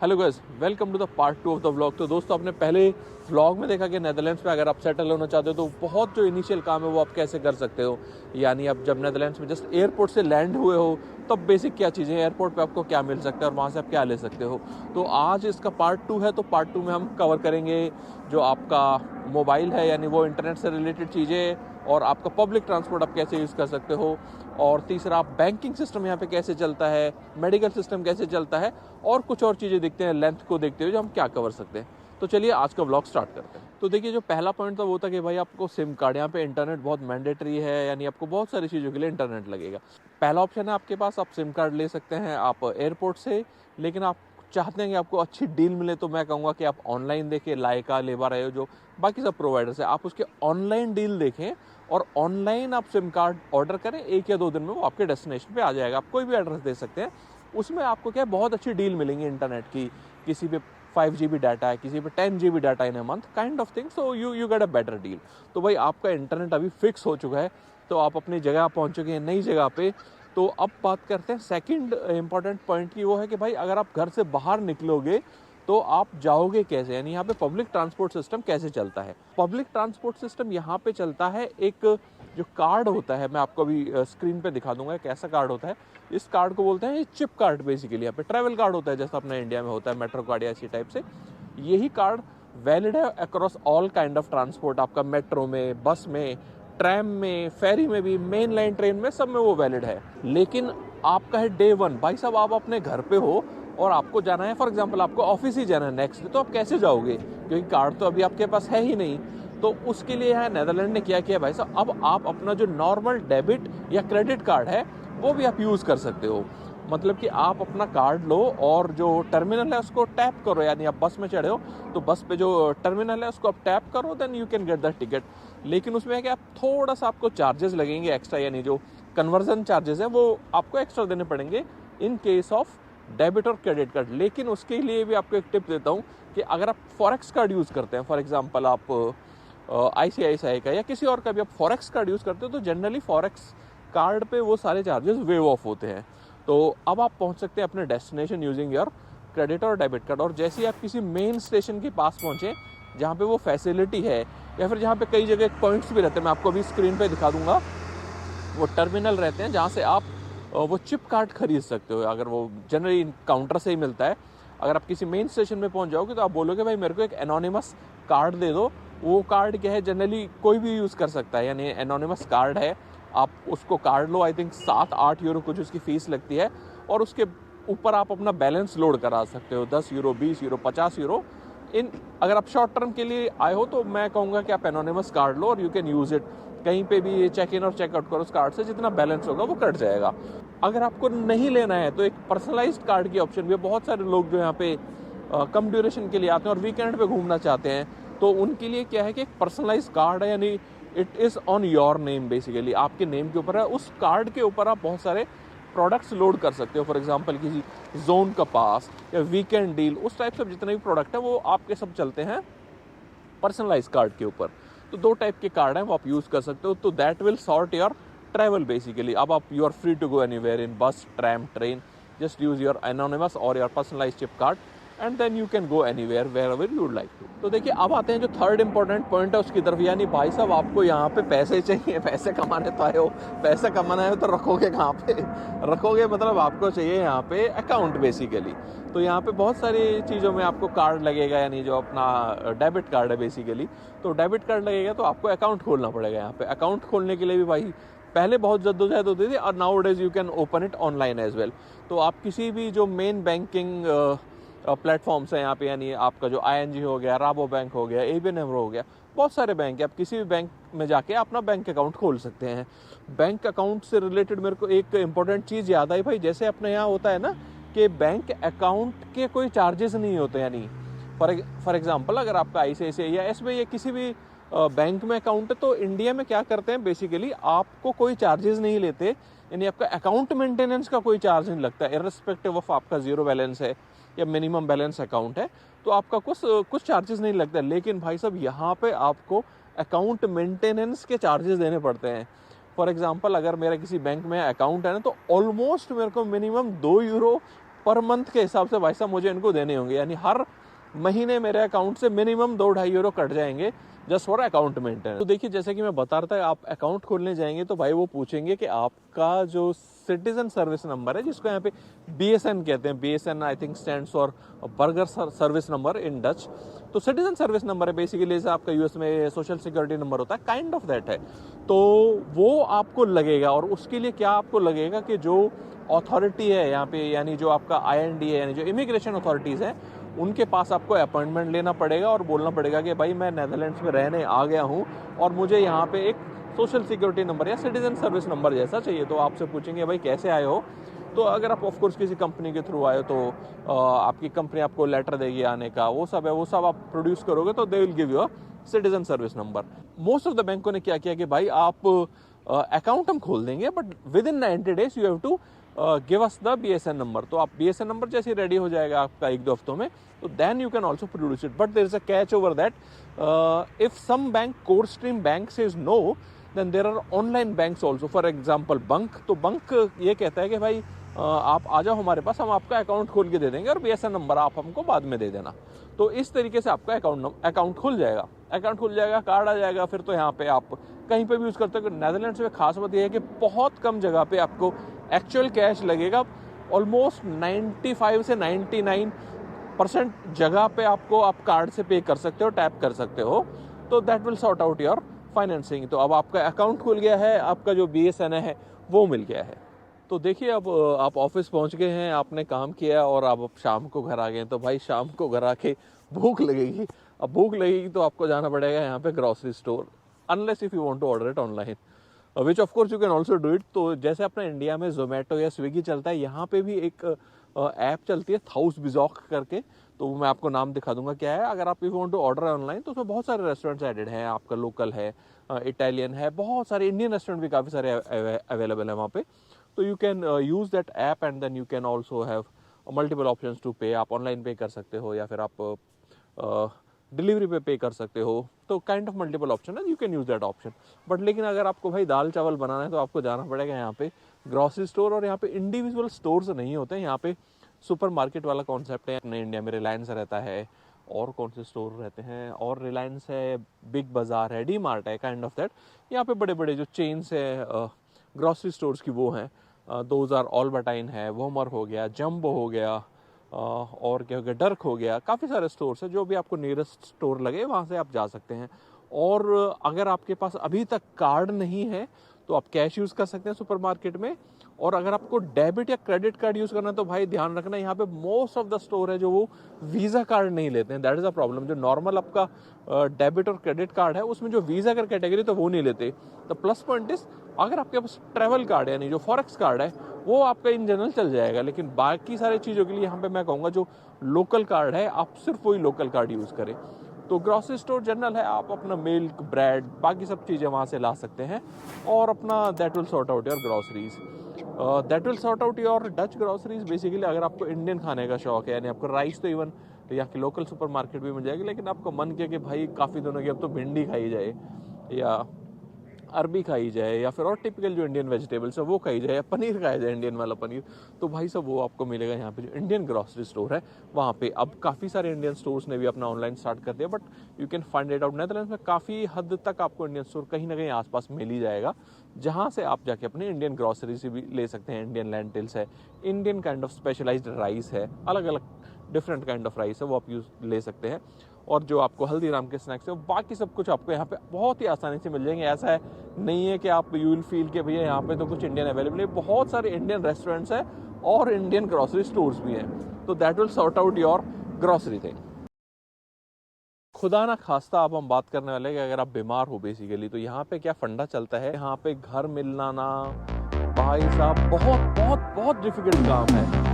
Hello guys, welcome to the part 2 of the vlog. तो दोस्तों, आपने पहले व्लॉग में देखा कि नेदरलैंड्स में अगर आप सेटल होना चाहते हो तो बहुत जो इनिशियल काम है वो आप कैसे कर सकते हो। यानी आप जब नेदरलैंड्स में जस्ट एयरपोर्ट से लैंड हुए हो तब बेसिक क्या चीज़ें, एयरपोर्ट पे आपको क्या मिल सकता है और वहाँ से आप क्या ले सकते हो। तो आज इसका पार्ट 2 है, तो पार्ट 2 में हम कवर करेंगे जो आपका मोबाइल है, यानी वो इंटरनेट से रिलेटेड चीज़ें, और आपका पब्लिक ट्रांसपोर्ट आप कैसे यूज़ कर सकते हो, और तीसरा बैंकिंग सिस्टम यहाँ पे कैसे चलता है, मेडिकल सिस्टम कैसे चलता है, और कुछ और चीज़ें देखते हैं लेंथ को देखते हुए जो हम क्या कवर सकते हैं। तो चलिए आज का व्लॉग स्टार्ट करते हैं। तो देखिए, जो पहला पॉइंट था वो था कि भाई आपको सिम कार्ड, यहाँ पे इंटरनेट बहुत मैंडेटरी है, यानी आपको बहुत सारी चीज़ों के लिए इंटरनेट लगेगा। पहला ऑप्शन है आपके पास, आप सिम कार्ड ले सकते हैं आप एयरपोर्ट से। लेकिन आप चाहते हैं कि आपको अच्छी डील मिले तो मैं कहूँगा कि आप ऑनलाइन देखें, लाइका, लेबा रहे हो, जो बाकी सब प्रोवाइडर्स है, आप उसके ऑनलाइन डील देखें और ऑनलाइन आप सिम कार्ड ऑर्डर करें। 1 या 2 दिन में वो आपके डेस्टिनेशन पे आ जाएगा। आप कोई भी एड्रेस दे सकते हैं, उसमें आपको क्या है, बहुत अच्छी डील मिलेंगी इंटरनेट की। किसी पे 5 GB डाटा है, किसी पे 10 GB data in a month, kind of thing. So you get a better deal. तो भाई आपका इंटरनेट अभी फिक्स हो चुका है, तो आप अपनी जगह पहुँच चुके हैं, नई जगह पे। तो अब बात करते हैं सेकंड इंपॉर्टेंट पॉइंट की, वो है कि भाई अगर आप घर से बाहर निकलोगे तो आप जाओगे कैसे, यानी यहाँ पे पब्लिक ट्रांसपोर्ट सिस्टम कैसे चलता है। पब्लिक ट्रांसपोर्ट सिस्टम यहाँ पे चलता है, एक जो कार्ड होता है, मैं आपको अभी स्क्रीन पे दिखा दूंगा कैसा कार्ड होता है। इस कार्ड को बोलते हैं चिप कार्ड। बेसिकली यहाँ पे ट्रैवल कार्ड होता है, जैसा अपने इंडिया में होता है मेट्रो कार्ड या इसी टाइप से। यही कार्ड वैलिड है across all kind of transport. आपका मेट्रो में, बस में, ट्रैम में, फेरी में भी, मेन लाइन ट्रेन में, सब में वो वैलिड है। लेकिन आपका है डे 1। भाई साहब, आप अपने घर पे हो और आपको जाना है, फॉर एग्जांपल आपको ऑफिस ही जाना है नेक्स्ट डे, तो आप कैसे जाओगे, क्योंकि कार्ड तो अभी आपके पास है ही नहीं। तो उसके लिए यहाँ नेदरलैंड ने क्या किया भाई साहब, अब आप अपना जो नॉर्मल डेबिट या क्रेडिट कार्ड है वो भी आप यूज़ कर सकते हो। मतलब कि आप अपना कार्ड लो और जो टर्मिनल है उसको टैप करो, यानी आप बस में चढ़े हो तो बस पे जो टर्मिनल है उसको आप टैप करो, then you can get the ticket. लेकिन उसमें है कि आप थोड़ा सा आपको चार्जेस लगेंगे एक्स्ट्रा, यानी जो कन्वर्जन चार्जेस हैं वो आपको एक्स्ट्रा देने पड़ेंगे इन केस ऑफ डेबिट और क्रेडिट कार्ड। लेकिन उसके लिए भी आपको एक टिप देता हूँ कि अगर आप फॉरेक्स कार्ड यूज़ करते हैं, फॉर एग्जांपल आप ICICI का या किसी और का भी आप फॉरेक्स कार्ड यूज़ करते हो, तो जनरली फॉरेक्स कार्ड पे वो सारे चार्जेस वेव ऑफ होते हैं। तो अब आप पहुंच सकते हैं अपने डेस्टिनेशन यूजिंग योर क्रेडिट और डेबिट कार्ड। और जैसे ही आप किसी मेन स्टेशन के पास पहुंचे जहाँ पे वो फैसिलिटी है, या फिर जहाँ पे कई जगह पॉइंट्स भी रहते हैं, मैं आपको अभी स्क्रीन पे दिखा दूंगा, वो टर्मिनल रहते हैं जहाँ से आप वो चिप कार्ड खरीद सकते हो। अगर वो जनरली काउंटर से ही मिलता है। अगर आप किसी मेन स्टेशन में पहुँच जाओगे तो आप बोलोगे भाई मेरे को एक एनोनिमस कार्ड दे दो। वो कार्ड क्या है, जनरली कोई भी यूज़ कर सकता है, यानी एनोनिमस कार्ड है। आप उसको card low, I think 7-8 euro कुछ उसकी फ़ीस लगती है, और उसके ऊपर आप अपना बैलेंस लोड करा सकते हो, 10 यूरो, 20 यूरो, 50 यूरो। अगर आप शॉर्ट टर्म के लिए आए हो तो मैं कहूँगा कि आप एनोनिमस कार्ड लो और यू कैन यूज़ इट। कहीं पे भी चेक इन और चेकआउट करो, उस कार्ड से जितना बैलेंस होगा वो कट जाएगा। अगर आपको नहीं लेना है तो एक पर्सनलाइज्ड कार्ड की ऑप्शन भी है। बहुत सारे लोग जो यहाँ पे कम ड्यूरेशन के लिए आते हैं और वीकेंड पे घूमना चाहते हैं, तो उनके लिए क्या है कि एक पर्सनलाइज्ड कार्ड है, यानी it is on your name. Basically आपके नेम के ऊपर है। उस कार्ड के ऊपर आप बहुत सारे प्रोडक्ट्स लोड कर सकते हो। फॉर एग्जांपल किसी जोन का पास या वीकेंड डील, उस टाइप से जितने भी प्रोडक्ट हैं वो आपके सब चलते हैं पर्सनलाइज कार्ड के ऊपर। तो 2 टाइप के कार्ड हैं वो आप यूज़ कर सकते हो। तो that will sort your travel basically. अब आप you are free to go anywhere in bus, tram, train. Just use your anonymous or your personalise chip card and then you can go anywhere wherever you would like to. तो देखिए, अब आते हैं जो third important point है उसकी तरफ। यानी भाई साहब, आपको यहाँ पे पैसे चाहिए, पैसे कमाने तो आए हो। पैसे कमाना है तो रखोगे कहाँ पे? रखोगे मतलब आपको चाहिए यहाँ पे अकाउंट बेसिकली। तो यहाँ पे बहुत सारी चीज़ों में आपको कार्ड लगेगा, यानी जो अपना डेबिट कार्ड है बेसिकली। तो डेबिट कार्ड लगेगा तो आपको अकाउंट खोलना पड़ेगा यहाँ पे। अकाउंट खोलने के लिए भी भाई पहले बहुत जद्दोजहद होती थी, और nowadays you can open it online as well. तो आप किसी भी जो मेन बैंकिंग प्लेटफॉर्म्स हैं यहाँ पे, यानी आपका जो ING हो गया, राबो बैंक हो गया, ABN AMRO हो गया, बहुत सारे बैंक है। आप किसी भी बैंक में जाके अपना बैंक अकाउंट खोल सकते हैं। बैंक अकाउंट से रिलेटेड मेरे को एक इंपॉर्टेंट चीज़ याद आई भाई। जैसे अपने यहाँ होता है ना कि बैंक अकाउंट के कोई चार्जेस नहीं होते, यानी फॉर एग्जांपल अगर आपका ICICI या SBI या किसी भी बैंक में अकाउंट है, तो इंडिया में क्या करते हैं बेसिकली, आपको कोई चार्जेस नहीं लेते, यानी आपका अकाउंट मेंटेनेंस का कोई चार्ज नहीं लगता, इररिस्पेक्टिव ऑफ आपका जीरो बैलेंस है या मिनिमम बैलेंस अकाउंट है, तो आपका कुछ चार्जेस नहीं लगता। लेकिन भाई साहब, यहाँ पे आपको अकाउंट मेंटेनेंस के चार्जेस देने पड़ते हैं। फॉर एग्जांपल अगर मेरा किसी बैंक में अकाउंट है ना, तो ऑलमोस्ट मेरे को मिनिमम 2 यूरो पर मंथ के हिसाब से भाई साहब मुझे इनको देने होंगे, यानी हर महीने मेरे अकाउंट से मिनिमम 2-2.5 यूरो कट जाएंगे जस्ट फॉर अकाउंट मेंटेनेंस। तो देखिए जैसे कि मैं बता रहा था, आप अकाउंट खोलने जाएंगे तो भाई वो पूछेंगे कि आपका जो सिटीजन सर्विस नंबर है, जिसको यहाँ पे BSN कहते हैं, BSN I think stands for burger service number in Dutch. तो सिटीजन सर्विस नंबर है बेसिकली, जैसे आपका यूएस में सोशल सिक्योरिटी नंबर होता है, काइंड ऑफ दैट है। तो वो आपको लगेगा, और उसके लिए क्या आपको लगेगा कि जो अथॉरिटी है यहाँ पे, यानी जो आपका IND है, यानी जो इमिग्रेशन अथॉरिटीज़ हैं, उनके पास आपको अपॉइंटमेंट लेना पड़ेगा और बोलना पड़ेगा कि भाई मैं नेदरलैंड्स में रहने आ गया हूँ और मुझे यहाँ पे एक सोशल सिक्योरिटी नंबर या सिटीजन सर्विस नंबर जैसा चाहिए। तो आपसे पूछेंगे भाई कैसे आए हो, तो अगर आप ऑफकोर्स किसी कंपनी के थ्रू आए हो तो आपकी कंपनी आपको लेटर देगी आने का, वो सब है, वो सब आप प्रोड्यूस करोगे तो they will give you a citizen service number. Most of the बैंकों ने क्या किया कि भाई आप अकाउंट हम खोल देंगे but within 90 days you have to give us the BSN number. तो आप BSN नंबर जैसे ही रेडी हो जाएगा आपका 1-2 हफ्तों में, तो then you can also produce it. But there is a catch over that, if some bank core stream bank says no, then there are online banks also, for example bunq. तो bunq ये कहता है कि भाई आप आ जाओ हमारे पास, हम आपका अकाउंट खोल के दे देंगे और BSN नंबर आप हमको बाद में दे देना। तो इस तरीके से आपका अकाउंट खुल जाएगा, कार्ड आ जाएगा, फिर तो यहाँ पे आप कहीं पे भी यूज़ करते हो। नेदरलैंड्स में खास बात यह है कि बहुत कम जगह पे आपको एक्चुअल कैश लगेगा। ऑलमोस्ट 95 से 99% जगह पे आपको आप कार्ड से पे कर सकते हो, टैप कर सकते हो, तो that will sort out your financing. तो अब आपका अकाउंट खुल गया है, आपका जो BSN है वो मिल गया है। तो देखिए अब आप ऑफिस पहुंच गए हैं, आपने काम किया और आप अब शाम को घर आ गए हैं। तो भाई शाम को घर आके भूख लगेगी। अब भूख लगेगी तो आपको जाना पड़ेगा यहाँ पे grocery store, unless if you want to order it online, which of course you can also do it. तो जैसे अपना इंडिया में जोमेटो या स्विगी चलता है, यहाँ पे भी एक ऐप चलती है थाउस बिजॉक करके। तो मैं आपको नाम दिखा दूंगा क्या है। अगर आप if want to order online तो उसमें बहुत सारे रेस्टोरेंट्स एडेड हैं, आपका लोकल है, इटालियन है, बहुत सारे इंडियन रेस्टोरेंट भी काफ़ी सारे अवेलेबल है वहाँ पे। तो you can use that app and then you can also have multiple options to pay. आप ऑनलाइन पे कर सकते हो या फिर आप डिलीवरी पे कर सकते हो। तो काइंड ऑफ मल्टीपल ऑप्शन है, you can use that option. But लेकिन अगर आपको भाई दाल चावल बनाना है तो आपको जाना पड़ेगा यहाँ पे ग्रॉसरी स्टोर। और यहाँ पे इंडिविजुअल स्टोर्स नहीं होते हैं, यहाँ पे सुपर मार्केट वाला कॉन्सेप्ट है। अपने इंडिया में रिलायंस रहता है, और कौन से स्टोर रहते हैं, और रिलायंस है, बिग बाज़ार है, DMart है, काइंड ऑफ दैट। यहाँ पे बड़े बड़े जो चेन्स है ग्रॉसरी स्टोर्स की वो हैं, दोज आर ऑलबर्टाइन है, वोमर हो गया, जम्बो हो गया, और क्या हो गया, डर्क हो गया। काफ़ी सारे स्टोर्स हैं, जो भी आपको नियरेस्ट स्टोर लगे वहाँ से आप जा सकते हैं। और अगर आपके पास अभी तक कार्ड नहीं है तो आप कैश यूज़ कर सकते हैं सुपरमार्केट में। और अगर आपको डेबिट या क्रेडिट कार्ड यूज़ करना है तो भाई ध्यान रखना, यहाँ पे मोस्ट ऑफ द स्टोर है जो वो वीज़ा कार्ड नहीं लेते हैं। That is a problem. जो नॉर्मल आपका डेबिट और क्रेडिट कार्ड है उसमें जो वीज़ा का कैटेगरी तो वो नहीं लेते। तो प्लस पॉइंट इज, अगर आपके पास ट्रैवल कार्ड यानी जो फॉरेक्स कार्ड है वो आपका इन जनरल चल जाएगा, लेकिन बाकी सारी चीज़ों के लिए यहाँ पे मैं कहूँगा जो लोकल कार्ड है आप सिर्फ वही लोकल कार्ड यूज़ करें। तो ग्रॉसरी स्टोर जनरल है, आप अपना मिल्क, ब्रेड, बाकी सब चीज़ें वहाँ से ला सकते हैं और अपना that will sort out your groceries, that will sort out your Dutch groceries. Basically अगर आपको इंडियन खाने का शौक है, यानी आपको राइस तो इवन यहाँ की लोकल सुपर मार्केट भी मिल जाएगी, लेकिन आपको मन किया कि भाई काफ़ी दिनों की अब तो भिंडी खाई जाए या अरबी खाई जाए या फिर और टिपिकल जो इंडियन वेजिटेबल्स है वो खाई जाए, या पनीर खाया जाए, इंडियन वाला पनीर, तो भाई सब वो आपको मिलेगा यहाँ पे जो इंडियन ग्रॉसरी स्टोर है वहाँ पे। अब काफ़ी सारे इंडियन स्टोर्स ने भी अपना ऑनलाइन स्टार्ट कर दिया, but you can find it out. Netherlands में काफ़ी हद तक आपको इंडियन स्टोर कहीं ना कहीं आसपास मिल ही जाएगा, जहाँ से आप जाके अपने इंडियन ग्रॉसरी से भी ले सकते हैं। इंडियन लेंटिल्स है, Indian kind of specialised rice है, अलग अलग डिफरेंट काइंड ऑफ राइस है, वो आप यूज़ ले सकते हैं। और जो आपको हल्दीराम के स्नैक्स है बाकी सब कुछ आपको यहाँ पे बहुत ही आसानी से मिल जाएंगे। ऐसा है नहीं है कि आप यू विल फील कि भैया यहाँ पे तो कुछ इंडियन अवेलेबल है। बहुत सारे इंडियन रेस्टोरेंट्स हैं और इंडियन ग्रॉसरी स्टोर्स भी हैं, तो that will sort out your grocery thing. खुदा ना खास्ता अब हम बात करने वाले हैं कि अगर आप बीमार हो बेसिकली, तो यहाँ पे क्या फंडा चलता है, यहाँ पे घर मिलना ना भाई साहब बहुत बहुत बहुत डिफिकल्ट काम है।